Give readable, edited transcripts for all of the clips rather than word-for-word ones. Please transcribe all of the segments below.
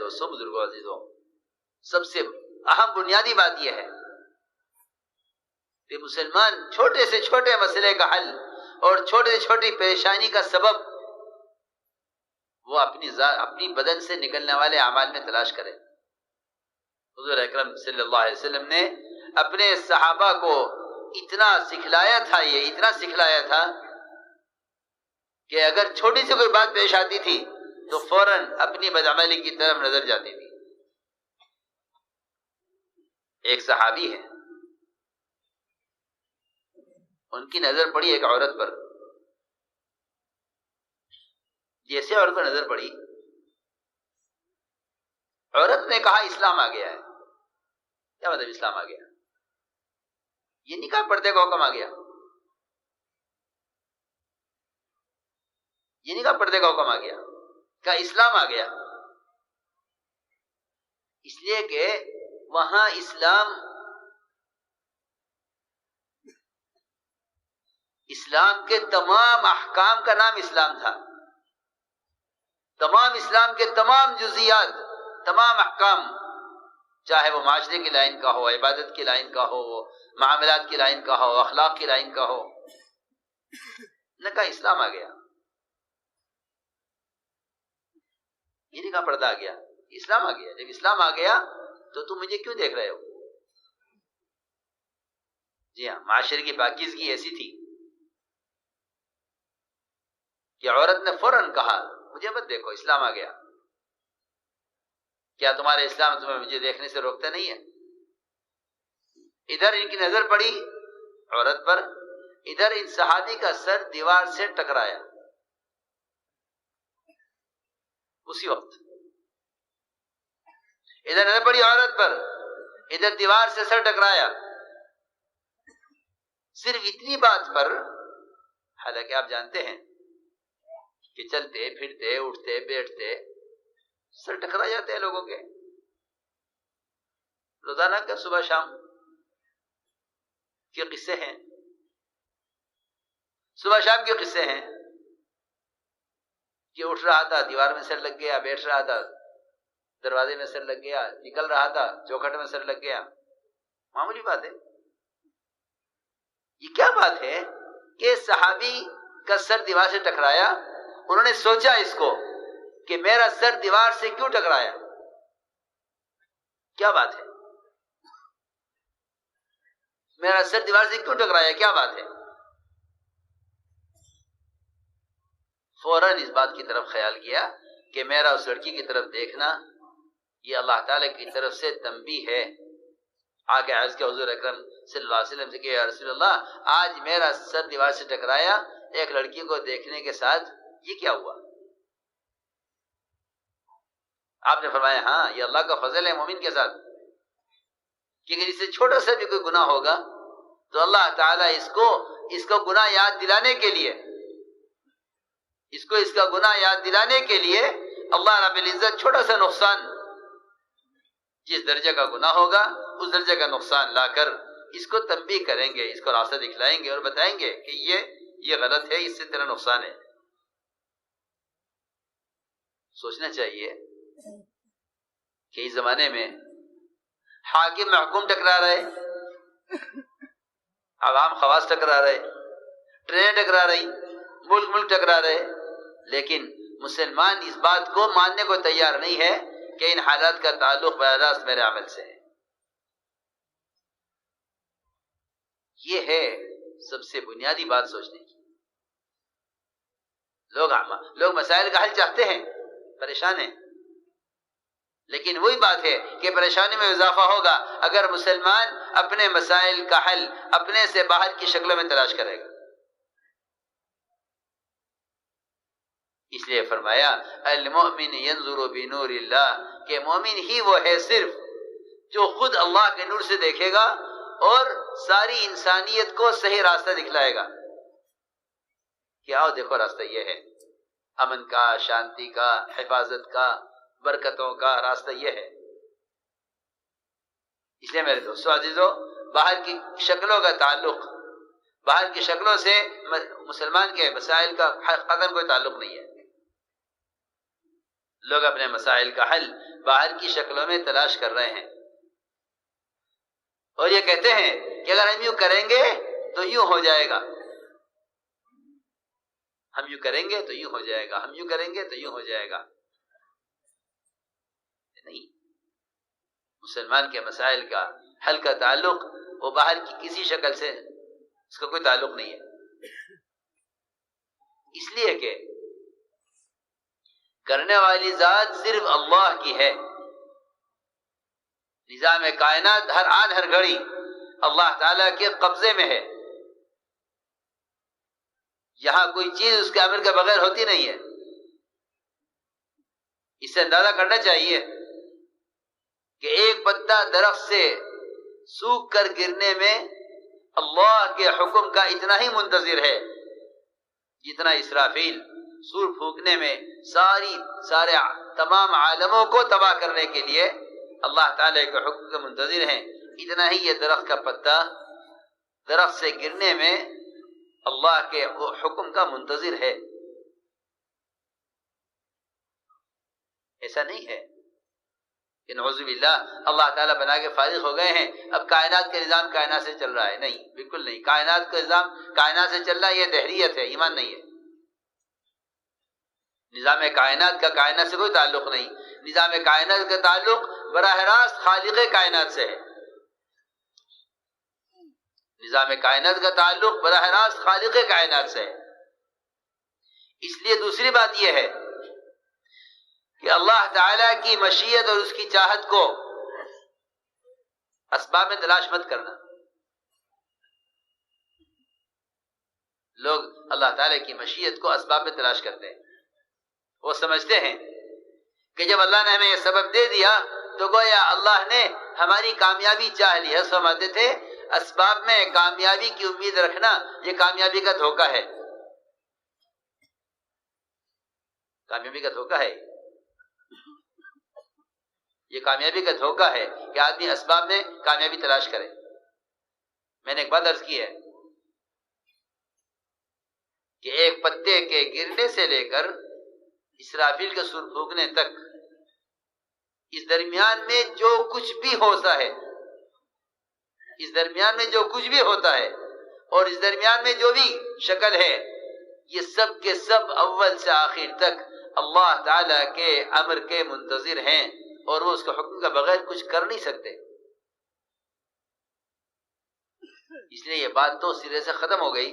دوستوں، بزرگوں، عزیزوں، سب سے اہم بنیادی بات یہ ہے کہ مسلمان چھوٹے سے چھوٹے مسئلے کا حل اور چھوٹے سے چھوٹی پریشانی کا سبب وہ اپنی بدن سے نکلنے والے اعمال میں تلاش کرے۔ حضور اکرم صلی اللہ علیہ وسلم نے اپنے صحابہ کو اتنا سکھلایا تھا کہ اگر چھوٹی سی کوئی بات پیش آتی تھی تو فوراً اپنی بدعملی کی طرف نظر جاتی تھی۔ ایک صحابی ہے، ان کی نظر پڑی ایک عورت پر۔ جیسے عورت پر نظر پڑی، عورت نے کہا اسلام آ گیا ہے۔ کیا مطلب اسلام آ گیا؟ یہ نہیں کہا پردے کا حکم آ گیا، یہ نہیں کہا پردے کا حکم آ گیا، کہا اسلام آ گیا۔ اس لیے کہ وہاں اسلام کے تمام احکام کا نام اسلام تھا۔ تمام اسلام کے تمام جزیات، تمام احکام، چاہے وہ معاشرے کی لائن کا ہو، عبادت کی لائن کا ہو، معاملات کی لائن کا ہو، اخلاق کی لائن کا ہو، نے کہا اسلام آ گیا۔ یہ نہیں کہا پردہ آ گیا، اسلام آ گیا۔ جب اسلام آ گیا تو تم مجھے کیوں دیکھ رہے ہو؟ جی ہاں، معاشرے کی پاکیزگی ایسی تھی کہ عورت نے فوراً کہا مجھے مت دیکھو، اسلام آ گیا۔ کیا تمہارے اسلام تمہیں مجھے دیکھنے سے روکتا نہیں ہے؟ ادھر ان کی نظر پڑی عورت پر، ادھر ان صحابی کا سر دیوار سے ٹکرایا اسی وقت۔ ادھر نظر پڑی عورت پر، ادھر دیوار سے سر ٹکرایا۔ صرف اتنی بات پر، حالانکہ آپ جانتے ہیں کہ چلتے پھرتے اٹھتے بیٹھتے سر ٹکرا جاتے ہیں لوگوں کے، روزانہ کا صبح شام کے قصے ہیں، صبح شام کے قصے ہیں کہ اٹھ رہا تھا دیوار میں سر لگ گیا، بیٹھ رہا تھا دروازے میں سر لگ گیا، نکل رہا تھا چوکھٹ میں سر لگ گیا۔ معمولی بات ہے۔ یہ کیا بات ہے کہ صحابی کا سر دیوار سے ٹکرایا، انہوں نے سوچا اس کو کہ میرا سر دیوار سے کیوں ٹکرایا؟ کیا بات ہے؟ میرا سر دیوار سے کیوں ٹکرایا؟ کیا بات ہے؟ فوراً اس بات کی طرف خیال کیا کہ میرا اس لڑکی کی طرف دیکھنا یہ اللہ تعالی کی طرف سے تنبیہ ہے۔ آگے عرض کیا حضور اکرم صلی اللہ علیہ وسلم سے کہ یا رسول اللہ، آج میرا سر دیوار سے ٹکرایا ایک لڑکی کو دیکھنے کے ساتھ، یہ کیا ہوا؟ آپ نے فرمایا ہاں یہ اللہ کا فضل ہے مومن کے ساتھ، کہ اگر اس سے چھوٹا سا بھی کوئی گناہ ہوگا تو اللہ تعالیٰ اس کو گناہ یاد دلانے کے لیے، اس کا گناہ یاد دلانے کے لیے اللہ رب العزت چھوٹا سا نقصان، جس درجے کا گناہ ہوگا اس درجے کا نقصان لا کر اس کو تنبیہ کریں گے، اس کو راستہ دکھلائیں گے اور بتائیں گے کہ یہ غلط ہے، اس سے تیرا نقصان ہے۔ سوچنا چاہیے کہ اس زمانے میں حاکم محکوم ٹکرا رہے، عوام خواص ٹکرا رہے، ٹرین ٹکرا رہی، ملک ٹکرا رہے، لیکن مسلمان اس بات کو ماننے کو تیار نہیں ہے کہ ان حالات کا تعلق براہ راست میرے عمل سے ہے۔ یہ ہے سب سے بنیادی بات سوچنے کی۔ لوگ مسائل کا حل چاہتے ہیں، پریشان ہیں، لیکن وہی بات ہے کہ پریشانی میں اضافہ ہوگا اگر مسلمان اپنے مسائل کا حل اپنے سے باہر کی شکلوں میں تلاش کرے گا۔ اس لیے فرمایا المؤمن ينظر بنور اللہ، کہ مومن ہی وہ ہے صرف جو خود اللہ کے نور سے دیکھے گا اور ساری انسانیت کو صحیح راستہ دکھلائے گا کہ آؤ دیکھو راستہ یہ ہے، امن کا، شانتی کا، حفاظت کا، برکتوں کا راستہ یہ ہے۔ اس لیے میرے دوستو عزیزو، باہر کی شکلوں کا تعلق، باہر کی شکلوں سے مسلمان کے مسائل کا قطعاً کوئی تعلق نہیں ہے۔ لوگ اپنے مسائل کا حل باہر کی شکلوں میں تلاش کر رہے ہیں، اور یہ کہتے ہیں کہ اگر ہم یوں کریں گے تو یوں ہو جائے گا، ہم یوں کریں گے تو یوں ہو جائے گا، ہم یوں کریں گے تو یوں ہو جائے گا۔ نہیں، مسلمان کے مسائل کا حل کا تعلق وہ باہر کی کسی شکل سے اس کا کوئی تعلق نہیں ہے، اس لیے کہ کرنے والی ذات صرف اللہ کی ہے۔ نظام کائنات ہر آن ہر گھڑی اللہ تعالیٰ کے قبضے میں ہے، یہاں کوئی چیز اس کے امر کے بغیر ہوتی نہیں ہے۔ اس سے اندازہ کرنا چاہیے کہ ایک پتا درخت سے سوکھ کر گرنے میں اللہ کے حکم کا اتنا ہی منتظر ہے جتنا اسرافیل سور پھونکنے میں سارے تمام عالموں کو تباہ کرنے کے لیے اللہ تعالیٰ کے حکم کے منتظر ہیں، اتنا ہی یہ درخت کا پتا درخت سے گرنے میں اللہ کے حکم کا منتظر ہے۔ ایسا نہیں ہے کہ نعوذ باللہ اللہ تعالیٰ بنا کے فارغ ہو گئے ہیں، اب کائنات کا نظام کائنات سے چل رہا ہے۔ نہیں، بالکل نہیں، کائنات کا نظام کائنات سے چل رہا ہے، یہ دہریت ہے، ایمان نہیں ہے۔ نظام کائنات کا کائنات سے کوئی تعلق نہیں، نظام کائنات کا تعلق براہ راست خالق کائنات سے ہے، نظام کائنات کا تعلق براہ راست خالق کائنات سے ہے۔ اس لیے دوسری بات یہ ہے کہ اللہ تعالیٰ کی مشیت اور اس کی چاہت کو اسباب میں تلاش مت کرنا۔ لوگ اللہ تعالیٰ کی مشیت کو اسباب میں تلاش کرتے ہیں، وہ سمجھتے ہیں کہ جب اللہ نے ہمیں یہ سبب دے دیا تو گویا اللہ نے ہماری کامیابی چاہ لی ہے۔ سمجھتے تھے اسباب میں کامیابی کی امید رکھنا یہ کامیابی کا دھوکہ ہے، کامیابی کا دھوکہ ہے، یہ کامیابی کا دھوکہ ہے کہ آدمی اسباب میں کامیابی تلاش کرے۔ میں نے ایک بات عرض کی ہے کہ ایک پتے کے گرنے سے لے کر اسرافیل کے سور پھونکنے تک اس درمیان میں جو کچھ بھی ہوتا ہے، اس درمیان میں جو کچھ بھی ہوتا ہے اور اس درمیان میں جو بھی شکل ہے، یہ سب کے سب اول سے آخر تک اللہ تعالیٰ کے امر کے منتظر ہیں اور وہ اس کے حکم کے بغیر کچھ کر نہیں سکتے۔ اس لیے یہ بات تو سرے سے ختم ہو گئی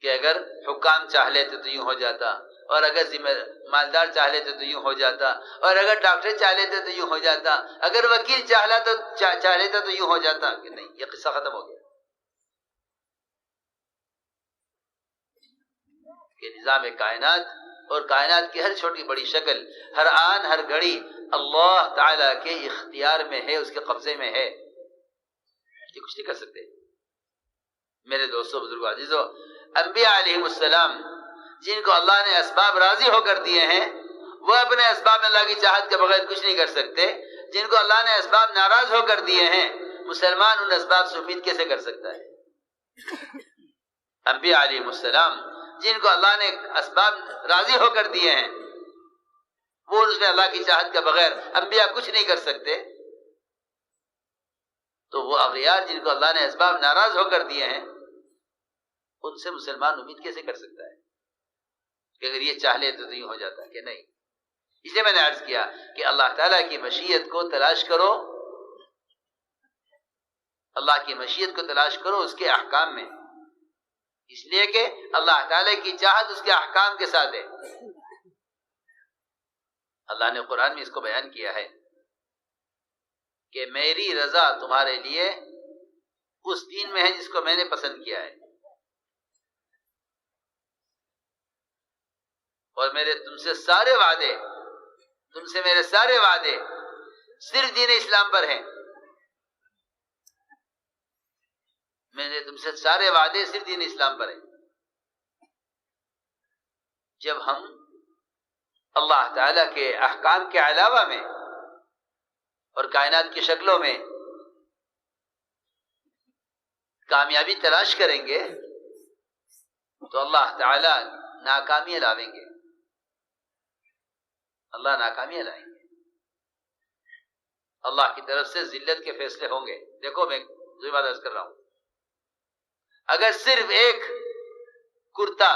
کہ اگر حکام چاہ لیتے تو یوں ہو جاتا، اور اگر ذمہ مالدار چاہ لیتے تو یوں ہو جاتا، اور اگر ڈاکٹر چاہ لیتے تو یوں ہو جاتا، اگر وکیل چاہ لیتا تو یوں ہو جاتا۔ کہ نہیں، یہ قصہ ختم ہو گیا کہ نظام کائنات اور کائنات کی ہر چھوٹی بڑی شکل ہر آن ہر گھڑی اللہ تعالیٰ کے اختیار میں ہے، اس کے قبضے میں ہے، یہ کچھ نہیں کر سکتے۔ میرے دوستو، بزرگو، عزیزو، انبیاء علیہم السلام جن کو اللہ نے اسباب راضی ہو کر دیے ہیں، وہ اپنے اسباب میں اللہ کی چاہت کے بغیر کچھ نہیں کر سکتے۔ جن کو اللہ نے اسباب ناراض ہو کر دیے ہیں، مسلمان ان اسباب سے امید کیسے کر سکتا ہے؟ انبیاء علیہم السلام جن کو اللہ نے اسباب راضی ہو کر دیے ہیں، وہ اس میں اللہ کی چاہت کے بغیر انبیاء کچھ نہیں کر سکتے، تو وہ اغیار جن کو اللہ نے اسباب ناراض ہو کر دیے ہیں، ان سے مسلمان امید کیسے کر سکتا ہے کہ اگر یہ چاہ لے تو یوں ہو جاتا ہے؟ کہ نہیں۔ اس لیے میں نے عرض کیا کہ اللہ تعالیٰ کی مشیت کو تلاش کرو، اللہ کی مشیت کو تلاش کرو اس کے احکام میں، اس لیے کہ اللہ تعالیٰ کی چاہت اس کے احکام کے ساتھ ہے۔ اللہ نے قرآن میں اس کو بیان کیا ہے کہ میری رضا تمہارے لیے اس دین میں ہے جس کو میں نے پسند کیا ہے، اور میرے تم سے میرے سارے وعدے صرف دین اسلام پر ہیں۔ میرے تم سے سارے وعدے صرف دین اسلام پر ہیں۔ جب ہم اللہ تعالیٰ کے احکام کے علاوہ میں اور کائنات کی شکلوں میں کامیابی تلاش کریں گے تو اللہ تعالیٰ ناکامی لاویں گے۔ اللہ ناکامیاں لائیں گے، اللہ کی طرف سے ذلت کے فیصلے ہوں گے۔ دیکھو میں دوسری بات عرض کر رہا ہوں، اگر صرف ایک کرتا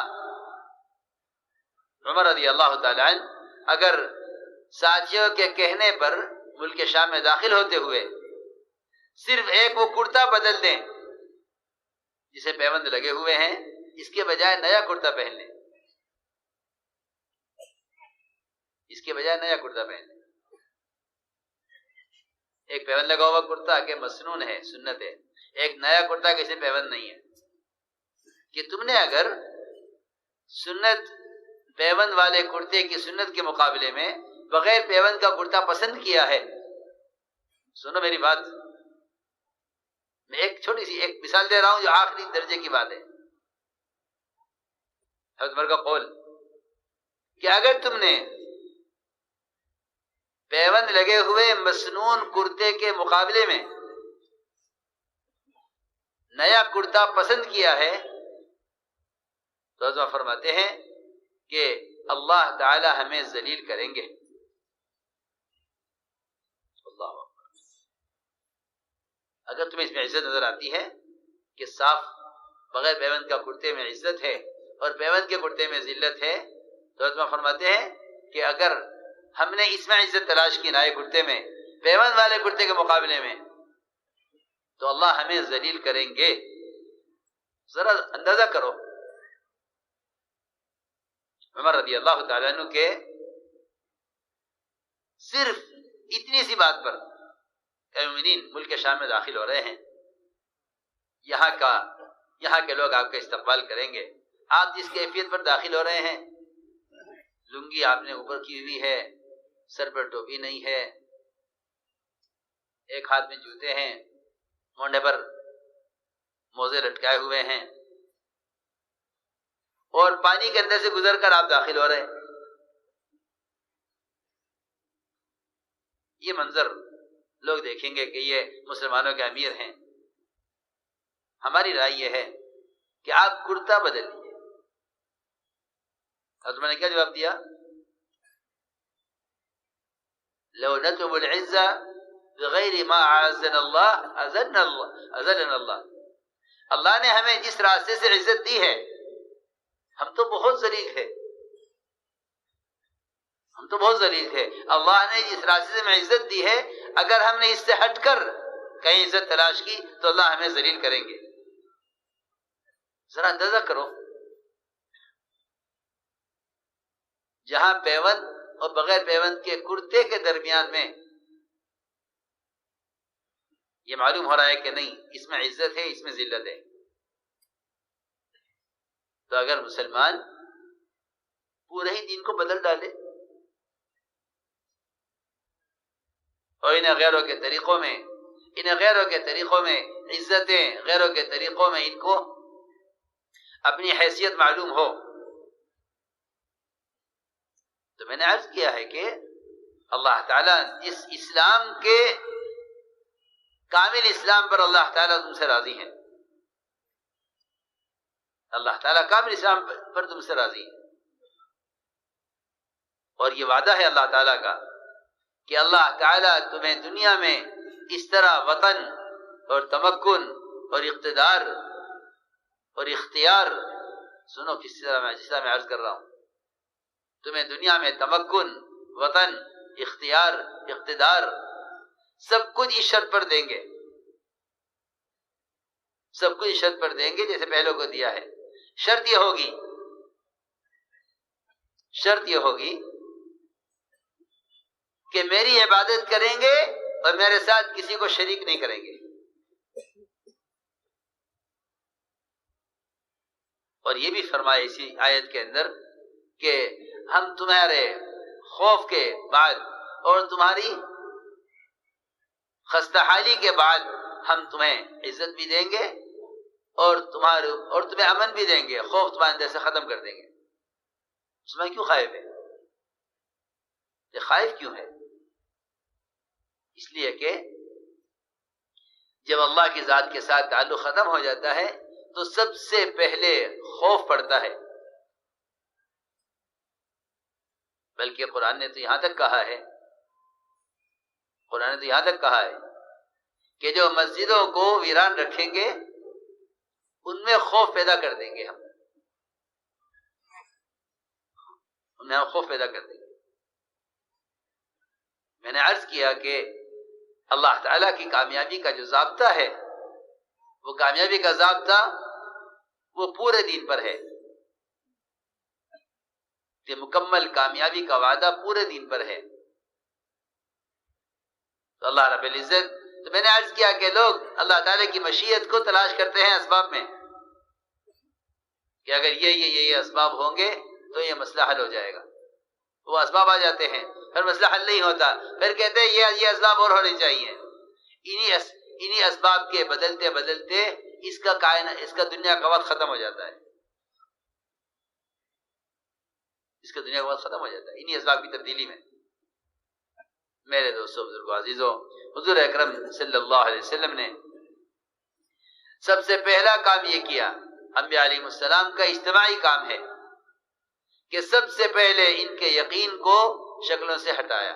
عمر رضی اللہ تعالی عنہ اگر ساتھیوں کے کہنے پر ملک شام میں داخل ہوتے ہوئے صرف ایک وہ کرتا بدل دیں جسے پیوند لگے ہوئے ہیں، اس کے بجائے نیا کرتا پہن لیں، اس کے بجائے نیا کرتا پہن لیں۔ ایک پیوند لگا ہوا کرتا کہ مسنون ہے، سنت ہے، ایک نیا کرتا کسی پیوند نہیں ہے، کہ تم نے اگر سنت پیوند والے کرتے کی سنت کے مقابلے میں بغیر پیوند کا کرتا پسند کیا ہے، سنو میری بات، میں ایک چھوٹی سی ایک مثال دے رہا ہوں جو آخری درجے کی بات ہے۔ حضرت عمر کا قول کہ اگر تم نے پیوند لگے ہوئے مسنون کرتے کے مقابلے میں نیا کرتا پسند کیا ہے تو حضرت فرماتے ہیں کہ اللہ تعالی ہمیں ذلیل کریں گے۔ اللہ اکبر۔ اگر تمہیں اس میں عزت نظر آتی ہے کہ صاف بغیر پیوند کا کرتے میں عزت ہے اور پیوند کے کرتے میں ذلت ہے، تو حضرت فرماتے ہیں کہ اگر ہم نے اس میں عزت تلاش کی نئے کرتے میں پیوند والے کرتے کے مقابلے میں تو اللہ ہمیں ذلیل کریں گے۔ ذرا اندازہ کرو، عمر رضی اللہ تعالیٰ عنہ کے صرف اتنی سی بات پر اے مومنین ملک شام میں داخل ہو رہے ہیں، یہاں کے لوگ آپ کا استقبال کریں گے، آپ جس کیفیت پر داخل ہو رہے ہیں، لنگی آپ نے اوپر کی ہوئی ہے، سر پر ٹوپی نہیں ہے، ایک ہاتھ میں جوتے ہیں، مونڈے پر موزے لٹکائے ہوئے ہیں، اور پانی کے اندر سے گزر کر آپ داخل ہو رہے ہیں۔ یہ منظر لوگ دیکھیں گے کہ یہ مسلمانوں کے امیر ہیں۔ ہماری رائے یہ ہے کہ آپ کرتا بدل لیجیے۔ حضرت نے کیا جواب دیا؟ لو نطلب العزة بغیر ما اعزنا اللہ اذلنا اللہ۔ اللہ نے ہمیں جس راستے سے عزت دی ہے، ہم تو بہت ذلیل ہے، اللہ نے جس راستے سے ہمیں عزت دی ہے، اگر ہم نے اس سے ہٹ کر کہیں عزت تلاش کی تو اللہ ہمیں ذلیل کریں گے۔ ذرا اندازہ کرو، جہاں پیوند اور بغیر پیوند کے کرتے کے درمیان میں یہ معلوم ہو رہا ہے کہ نہیں اس میں عزت ہے، اس میں ذلت ہے، تو اگر مسلمان پورے ہی دین کو بدل ڈالے اور انہیں غیروں کے طریقوں میں عزتیں، غیروں کے طریقوں میں ان کو اپنی حیثیت معلوم ہو، تو میں نے عرض کیا ہے کہ اللہ تعالیٰ اس اسلام کے کامل اسلام پر اللہ تعالیٰ تم سے راضی ہے، اللہ تعالیٰ کامل اسلام پر تم سے راضی ہے، اور یہ وعدہ ہے اللہ تعالیٰ کا کہ اللہ تعالیٰ تمہیں دنیا میں اس طرح وطن اور تمکن اور اقتدار اور اختیار، سنو جس طرح میں عرض کر رہا ہوں، تمہیں دنیا میں تمکن، وطن، اختیار، اقتدار سب کچھ اس شرط پر دیں گے، سب کچھ اس شرط پر دیں گے جیسے پہلوں کو دیا ہے۔ شرط یہ ہوگی کہ میری عبادت کریں گے اور میرے ساتھ کسی کو شریک نہیں کریں گے، اور یہ بھی فرمایا اسی آیت کے اندر کہ ہم تمہارے خوف کے بعد اور تمہاری خستہ حالی کے بعد ہم تمہیں عزت بھی دیں گے اور تمہیں امن بھی دیں گے، خوف تمہارے اندر سے ختم کر دیں گے۔ اس میں کیوں خائف ہے؟ یہ خائف کیوں ہے؟ اس لیے کہ جب اللہ کی ذات کے ساتھ تعلق ختم ہو جاتا ہے تو سب سے پہلے خوف پڑتا ہے، بلکہ قرآن نے تو یہاں تک کہا ہے، قرآن نے تو یہاں تک کہا ہے کہ جو مسجدوں کو ویران رکھیں گے ان میں خوف پیدا کر دیں گے، ان میں ہم خوف پیدا کر دیں گے۔ میں نے عرض کیا کہ اللہ تعالیٰ کی کامیابی کا جو ضابطہ ہے، وہ کامیابی کا ضابطہ وہ پورے دین پر ہے، کہ مکمل کامیابی کا وعدہ پورے دین پر ہے۔ تو اللہ رب العزت، تو میں نے عرض کیا کہ لوگ اللہ تعالیٰ کی مشیت کو تلاش کرتے ہیں اسباب میں، کہ اگر یہ اسباب ہوں گے تو یہ مسئلہ حل ہو جائے گا۔ وہ اسباب آ جاتے ہیں، پھر مسئلہ حل نہیں ہوتا، پھر کہتے ہیں یہ اسباب اور ہونے چاہیے۔ انہی اسباب کے بدلتے بدلتے اس کا دنیا کا وقت ختم ہو جاتا ہے، اس کا دنیا کا وقت ختم ہو جاتا ہے انہی اسباب کی تبدیلی میں۔ میرے دوستوں، بزرگوں، عزیزوں، حضور اکرم صلی اللہ علیہ وسلم نے سب سے پہلا کام یہ کیا، انبیاء علیہ السلام کا اجتماعی کام ہے کہ سب سے پہلے ان کے یقین کو شکلوں سے ہٹایا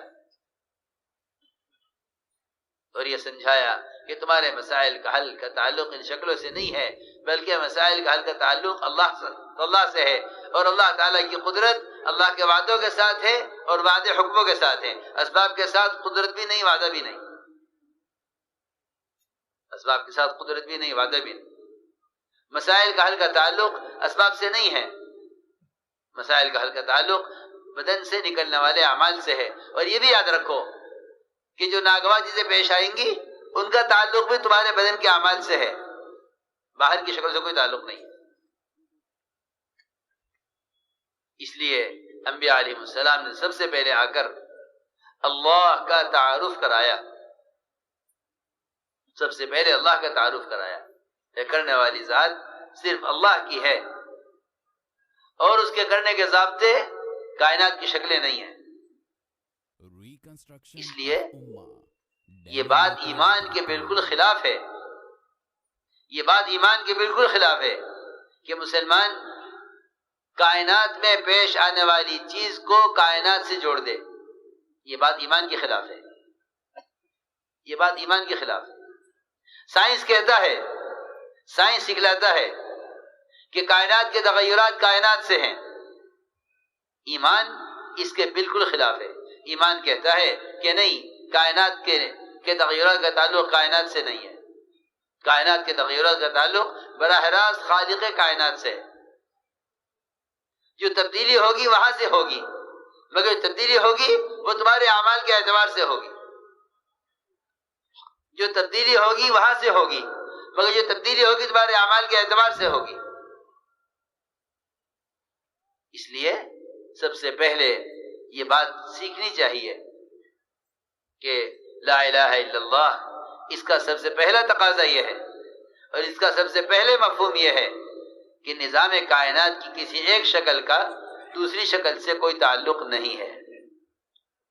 اور یہ سمجھایا کہ تمہارے مسائل کا حل کا تعلق ان شکلوں سے نہیں ہے، بلکہ مسائل کا حل کا تعلق اللہ سے ہے، اور اللہ تعالیٰ کی قدرت اللہ کے وعدوں کے ساتھ ہے اور وعدے حکموں کے ساتھ ہے۔ اسباب کے ساتھ قدرت بھی نہیں، وعدہ بھی نہیں، اسباب کے ساتھ قدرت بھی نہیں، وعدہ بھی نہیں۔ مسائل کا حل کا تعلق اسباب سے نہیں ہے، مسائل کا حل کا تعلق بدن سے نکلنے والے اعمال سے ہے۔ اور یہ بھی یاد رکھو کہ جو ناگواہ چیزیں پیش آئیں گی ان کا تعلق بھی تمہارے بدن کے اعمال سے ہے، باہر کی شکل سے کوئی تعلق نہیں۔ اس لیے انبیاء علیہ السلام نے سب سے پہلے آ کر اللہ کا تعارف کرایا، سب سے پہلے اللہ کا تعارف کرایا کہ کرنے والی ذات صرف اللہ کی ہے اور اس کے کرنے کے ضابطے کائنات کی شکلیں نہیں ہیں۔ اس لیے یہ بات ایمان کے بالکل خلاف ہے، یہ بات ایمان کے بالکل خلاف ہے کہ مسلمان کائنات میں پیش آنے والی چیز کو کائنات سے جوڑ دے۔ یہ بات ایمان کے خلاف ہے، یہ بات ایمان کے خلاف ہے۔ سائنس کہتا ہے، سائنس سکھلاتا ہے کہ کائنات کے تغیرات کائنات سے ہیں، ایمان اس کے بالکل خلاف ہے۔ ایمان کہتا ہے کہ نہیں، کائنات کے تغیرات کا تعلق کائنات سے نہیں ہے، کائنات کے تغیرات کا تعلق براہ راست خالق کائنات سے ہے۔ جو تبدیلی ہوگی وہاں سے ہوگی، مگر جو تبدیلی ہوگی وہ تمہارے اعمال کے اعتبار سے ہوگی، جو تبدیلی ہوگی وہاں سے ہوگی، مگر جو تبدیلی ہوگی تمہارے اعمال کے اعتبار سے ہوگی۔ اس لیے سب سے پہلے یہ بات سیکھنی چاہیے کہ لا الہ الا اللہ، اس کا سب سے پہلا تقاضا یہ ہے اور اس کا سب سے پہلے مفہوم یہ ہے کہ نظام کائنات کی کسی ایک شکل کا دوسری شکل سے کوئی تعلق نہیں ہے۔